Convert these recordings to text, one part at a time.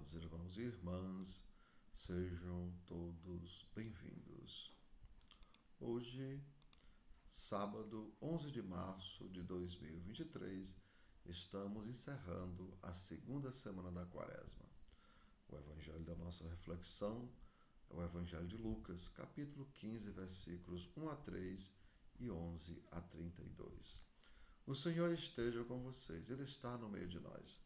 Amados irmãos e irmãs, sejam todos bem-vindos. Hoje, sábado 11 de março de 2023, estamos encerrando a segunda semana da Quaresma. O evangelho da nossa reflexão é o evangelho de Lucas, capítulo 15, versículos 1 a 3 e 11 a 32. O Senhor esteja com vocês, Ele está no meio de nós.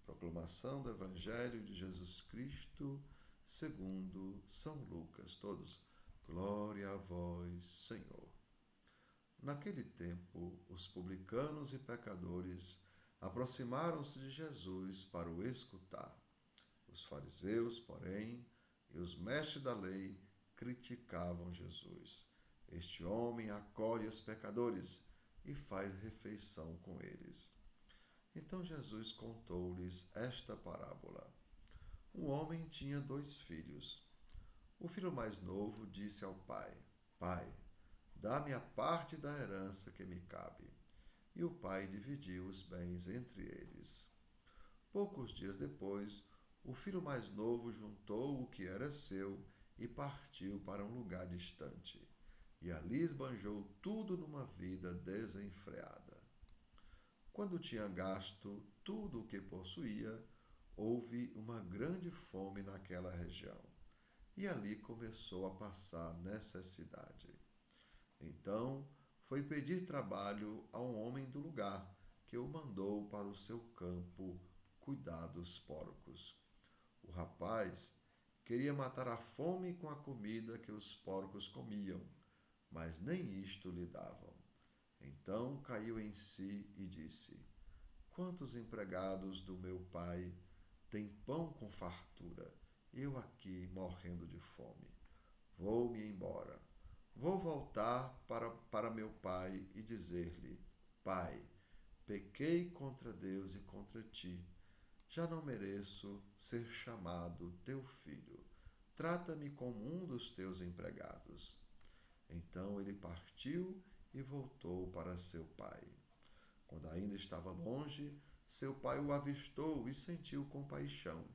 Proclamação do Evangelho de Jesus Cristo, segundo São Lucas. Todos, glória a vós, Senhor. Naquele tempo, os publicanos e pecadores aproximaram-se de Jesus para o escutar. Os fariseus, porém, e os mestres da lei criticavam Jesus. Este homem acolhe os pecadores e faz refeição com eles. Então Jesus contou-lhes esta parábola. Um homem tinha 2 filhos. O filho mais novo disse ao pai: Pai, dá-me a parte da herança que me cabe. E o pai dividiu os bens entre eles. Poucos dias depois, o filho mais novo juntou o que era seu e partiu para um lugar distante. E ali esbanjou tudo numa vida desenfreada. Quando tinha gasto tudo o que possuía, houve uma grande fome naquela região, e ali começou a passar necessidade. Então foi pedir trabalho a um homem do lugar, que o mandou para o seu campo cuidar dos porcos. O rapaz queria matar a fome com a comida que os porcos comiam, mas nem isto lhe davam. Então caiu em si e disse: Quantos empregados do meu pai têm pão com fartura, eu aqui morrendo de fome? Vou-me embora. Vou voltar para meu pai e dizer-lhe: Pai, pequei contra Deus e contra ti. Já não mereço ser chamado teu filho. Trata-me como um dos teus empregados. Então ele partiu e voltou para seu pai. Quando ainda estava longe, seu pai o avistou e sentiu compaixão.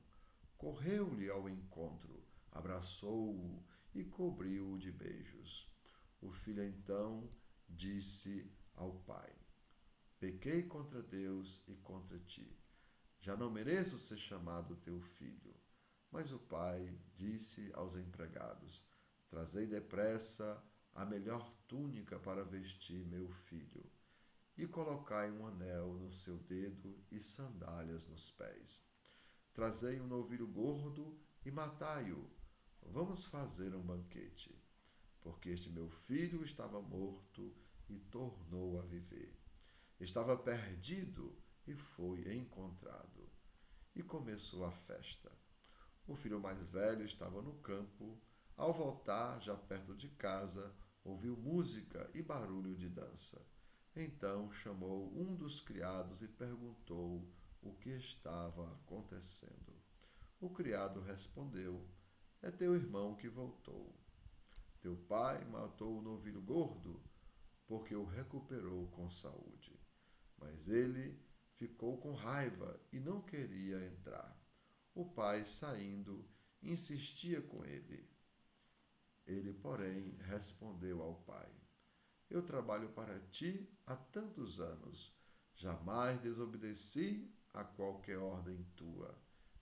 Correu-lhe ao encontro, abraçou-o e cobriu-o de beijos. O filho então disse ao pai: Pequei contra Deus e contra ti. Já não mereço ser chamado teu filho. Mas o pai disse aos empregados: Trazei depressa a melhor túnica para vestir meu filho, e colocai um anel no seu dedo e sandálias nos pés. Trazei um novilho gordo e matai-o. Vamos fazer um banquete, porque este meu filho estava morto e tornou a viver. Estava perdido e foi encontrado. E começou a festa. O filho mais velho estava no campo. Ao voltar, já perto de casa, ouviu música e barulho de dança. Então chamou um dos criados e perguntou o que estava acontecendo. O criado respondeu: É teu irmão que voltou. Teu pai matou o novilho gordo porque o recuperou com saúde. Mas ele ficou com raiva e não queria entrar. O pai, saindo, insistia com ele. Ele, porém, respondeu ao pai: Eu trabalho para ti há tantos anos, jamais desobedeci a qualquer ordem tua,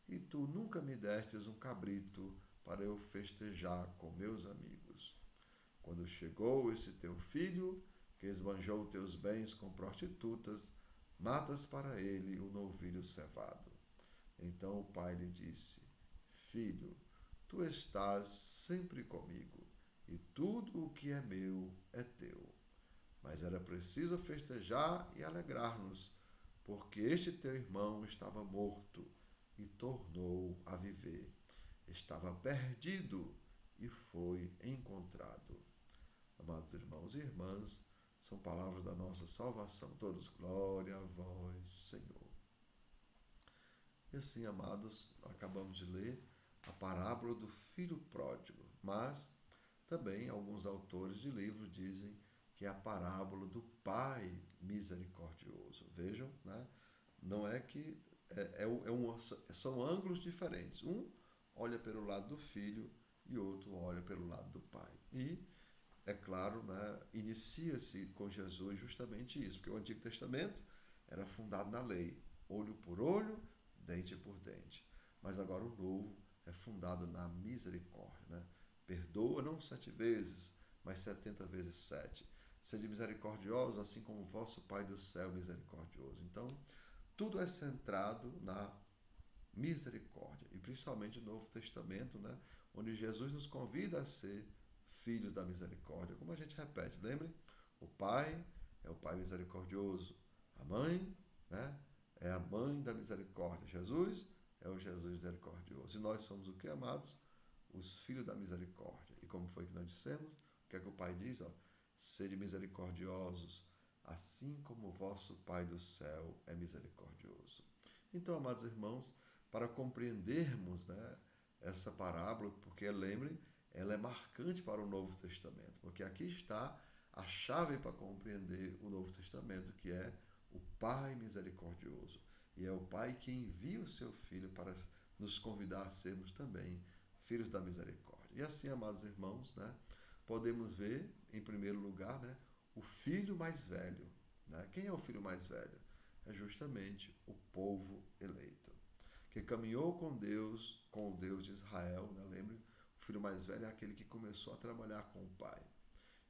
e tu nunca me destes um cabrito para eu festejar com meus amigos. Quando chegou esse teu filho, que esbanjou teus bens com prostitutas, matas para ele o novilho cevado. Então o pai lhe disse: Filho, tu estás sempre comigo, e tudo o que é meu é teu. Mas era preciso festejar e alegrar-nos, porque este teu irmão estava morto e tornou a viver. Estava perdido e foi encontrado. Amados irmãos e irmãs, são palavras da nossa salvação. Todos, glória a vós, Senhor. E assim, amados, acabamos de ler a parábola do filho pródigo, mas também alguns autores de livros dizem que é a parábola do pai misericordioso. Vejam, né? Não é que são ângulos diferentes. Um olha pelo lado do filho e outro olha pelo lado do pai. E, é claro, né, inicia-se com Jesus justamente isso, porque o Antigo Testamento era fundado na lei, olho por olho, dente por dente. Mas agora o Novo é fundado na misericórdia. Né? Perdoa não 7 vezes, mas 70 vezes 7. Sede misericordiosos, assim como o vosso Pai do céu é misericordioso. Então, tudo é centrado na misericórdia. E principalmente no Novo Testamento, né, onde Jesus nos convida a ser filhos da misericórdia. Como a gente repete, lembrem? O Pai é o Pai misericordioso. A mãe, né, é a mãe da misericórdia. Jesus é o Jesus misericordioso. E nós somos o que, amados? Os filhos da misericórdia. E como foi que nós dissemos? O que é que o Pai diz? Sede misericordiosos, assim como o vosso Pai do céu é misericordioso. Então, amados irmãos, para compreendermos, né, essa parábola, porque lembrem, ela é marcante para o Novo Testamento, porque aqui está a chave para compreender o Novo Testamento, que é o Pai misericordioso. E é o Pai que envia o seu Filho para nos convidar a sermos também filhos da misericórdia. E assim, amados irmãos, né, podemos ver, em primeiro lugar, né, o filho mais velho. Né? Quem é o filho mais velho? É justamente o povo eleito, que caminhou com o Deus de Israel. Né? Lembre, o filho mais velho é aquele que começou a trabalhar com o pai.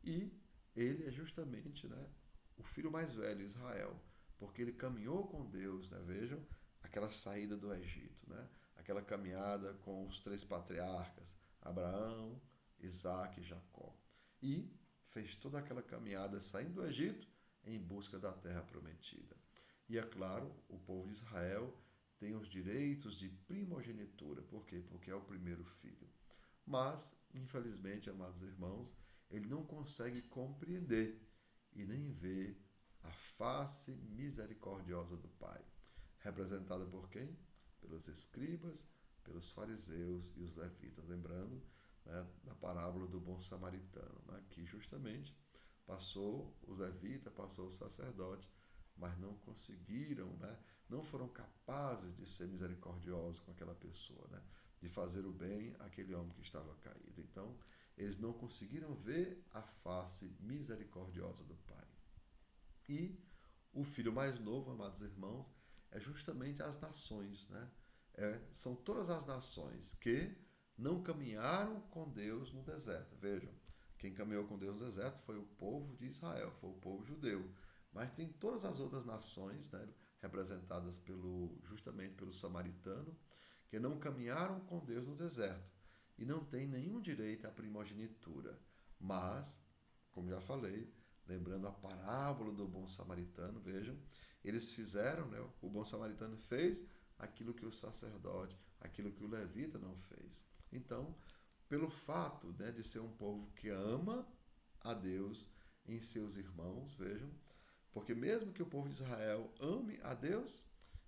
E ele é justamente, né, o filho mais velho, Israel, porque ele caminhou com Deus. Né? Vejam aquela saída do Egito, né? Aquela caminhada com os 3 patriarcas, Abraão, Isaac e Jacó. E fez toda aquela caminhada saindo do Egito em busca da terra prometida. E é claro, o povo de Israel tem os direitos de primogenitura. Por quê? Porque é o primeiro filho. Mas, infelizmente, amados irmãos, ele não consegue compreender e nem ver a face misericordiosa do Pai, representada por quem? Pelos escribas, pelos fariseus e os levitas. Lembrando, né, da parábola do bom samaritano, né, que justamente passou o levita, passou o sacerdote, mas não conseguiram, né, não foram capazes de ser misericordiosos com aquela pessoa, né, de fazer o bem àquele homem que estava caído. Então, eles não conseguiram ver a face misericordiosa do Pai. E o filho mais novo, amados irmãos, é justamente as nações. Né? São todas as nações que não caminharam com Deus no deserto. Vejam, quem caminhou com Deus no deserto foi o povo de Israel, foi o povo judeu. Mas tem todas as outras nações, né, representadas justamente pelo samaritano, que não caminharam com Deus no deserto e não têm nenhum direito à primogenitura. Mas, como já falei, lembrando a parábola do bom samaritano, vejam, eles fizeram, né, o bom samaritano fez aquilo que o sacerdote, aquilo que o levita não fez. Então, pelo fato, né, de ser um povo que ama a Deus em seus irmãos, vejam, porque mesmo que o povo de Israel ame a Deus,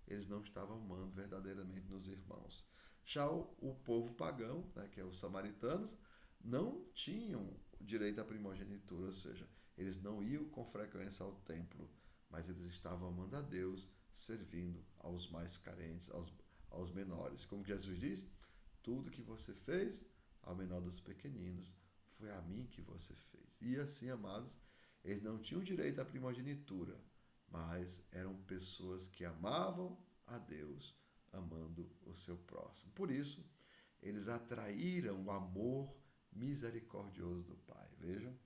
eles não estavam amando verdadeiramente nos irmãos. Já o povo pagão, né, que é os samaritanos, não tinham direito à primogenitura, ou seja, eles não iam com frequência ao templo, mas eles estavam amando a Deus, servindo aos mais carentes, aos menores. Como Jesus diz, tudo que você fez ao menor dos pequeninos, foi a mim que você fez. E assim, amados, eles não tinham direito à primogenitura, mas eram pessoas que amavam a Deus, amando o seu próximo. Por isso, eles atraíram o amor misericordioso do Pai. Vejam,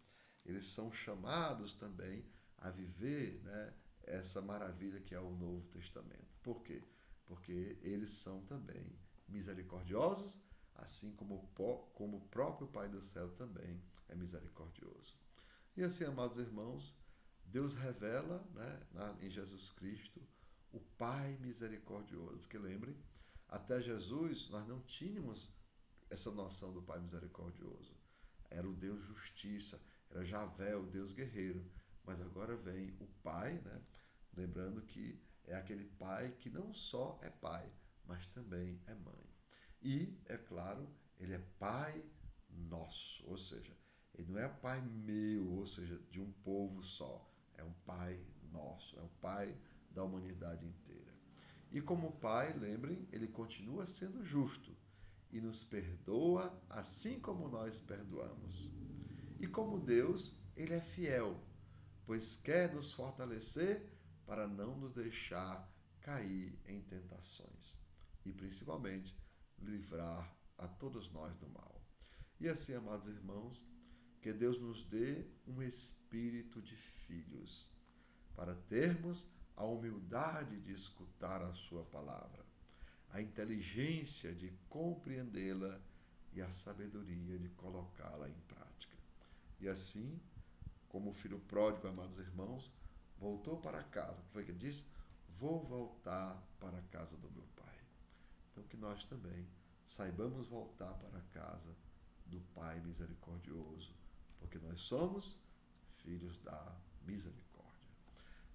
eles são chamados também a viver, né, essa maravilha que é o Novo Testamento. Por quê? Porque eles são também misericordiosos, assim como o próprio Pai do céu também é misericordioso. E assim, amados irmãos, Deus revela, né, em Jesus Cristo o Pai misericordioso. Porque lembrem, até Jesus nós não tínhamos essa noção do Pai misericordioso. Era o Deus justiça, era Javé, o Deus guerreiro. Mas agora vem o Pai, né? Lembrando que é aquele Pai que não só é Pai, mas também é Mãe. E, é claro, ele é Pai nosso, ou seja, ele não é Pai meu, ou seja, de um povo só. É um Pai nosso, é o Pai da humanidade inteira. E como Pai, lembrem, Ele continua sendo justo e nos perdoa assim como nós perdoamos. E como Deus, Ele é fiel, pois quer nos fortalecer para não nos deixar cair em tentações e, principalmente, livrar a todos nós do mal. E assim, amados irmãos, que Deus nos dê um espírito de filhos, para termos a humildade de escutar a sua palavra, a inteligência de compreendê-la e a sabedoria de colocá-la em prática. E assim, como o filho pródigo, amados irmãos, voltou para casa, foi que ele disse: vou voltar para a casa do meu pai. Então que nós também saibamos voltar para a casa do Pai misericordioso, porque nós somos filhos da misericórdia.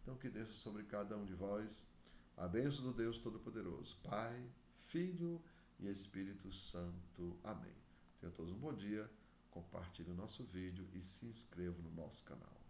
Então que desça sobre cada um de vós a bênção do Deus Todo-Poderoso, Pai, Filho e Espírito Santo. Amém. Tenham todos um bom dia, compartilhe o nosso vídeo e se inscrevam no nosso canal.